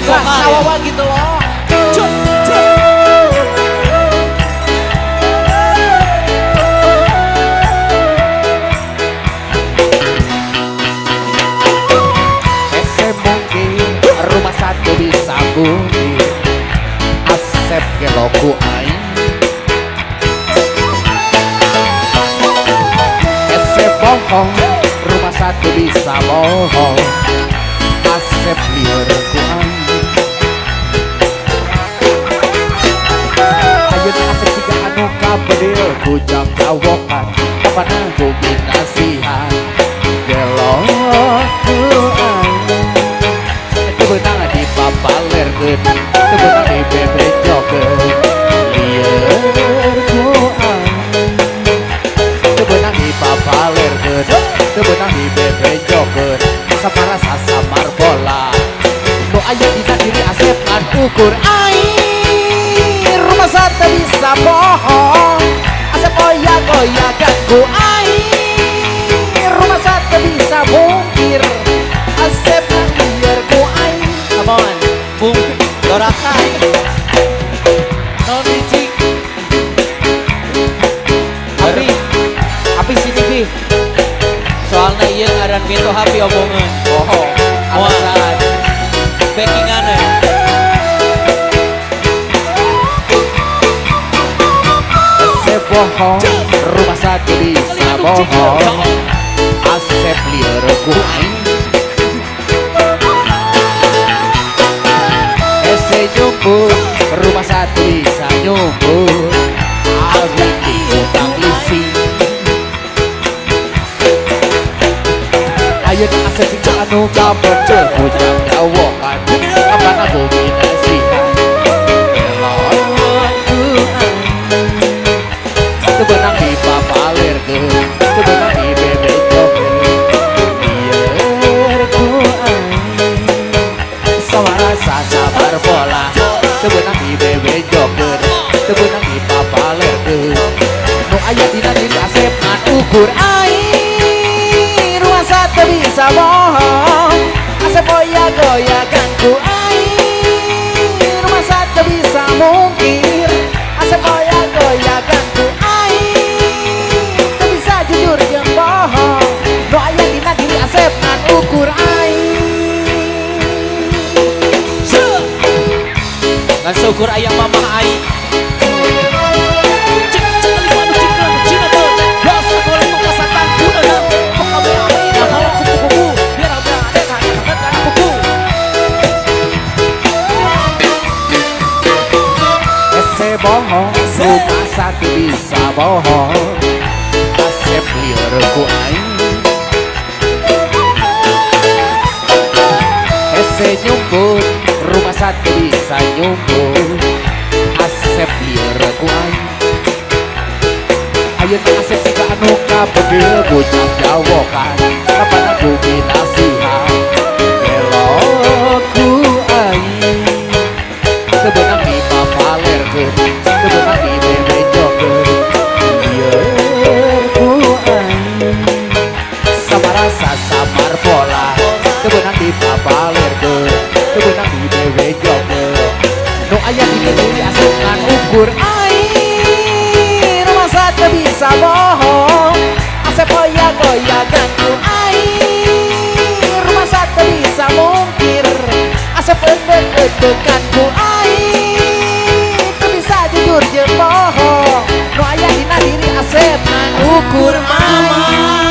vokal sawawa gitu loh. Rumah satu bisa bumi Asep geloku aing Ese bohong Rumah satu bisa bohong Asep liur ku aing Ayun Asep tiga anu kabedil Kujang gawokan Kapana gugi nasihat geloku aing benang di papalerkeun teu benang di bebejokeun lieur ku aing teu benang di papalerkeun teu benang di bebejokeun saparasa samar bola nu aya dina diri Asep ngan ukur aing rumah sate bisa bohong Asep goyah-goyahkan ku aing rumah sate bisa mungkir Asep lieur ku aing Amon, bung, dorakai, non licik, api sini bi, soalnya iya ngaran gitu happy omongan, alasan, backingannya. Asep bohong, rumah sakit bisa bohong, Asep lieur ku aing. Nyumpul rumah satu bisa nyumpul Alwi utang leasing Ayeuna Asep sing anu kabecel kujang gawokan kapana bogi nasihat elok ku aing teu beunang di papalerkeun teu beunang di bebejokeun lieur ku aing sawarasa sabar bola teu beunang di bebejokeun teu beunang di papalerkeun nu aya dina diri Asep ngan ukur aing rumah sate bisa bohong Asep goyah-goyahkan ku aing rumah sate bisa mungkir Asep goyah-goyahkan ku aing teu bisa jujur jeung bohong nu aya dina diri Asep ngan ukur aing ngan syukur ayam mama aing Ese bohong rumah satu bisa bohong Asep lieur ku aing Ese nyumpul rumah satu bisa nyumpul Asep lieur ku aing ayeuna Asep siga anu kabedil bujang jawokan kapana gugi nasihat elok ku aing teu beunang di papalerkeun teu beunang di bebejokeun lieur ku aing samarasa samar pola teu beunang di papalerkeun teu beunang di bebejokeun nu aya di diri Asep ngan ukur aing rumah sate bisa bohong Asep goyah-goyahkan ku aing rumah sate bisa mungkir Asep endek-endekan ku aing teu bisa jujur jeung bohong nu aya dina diri Asep ngan ukur mama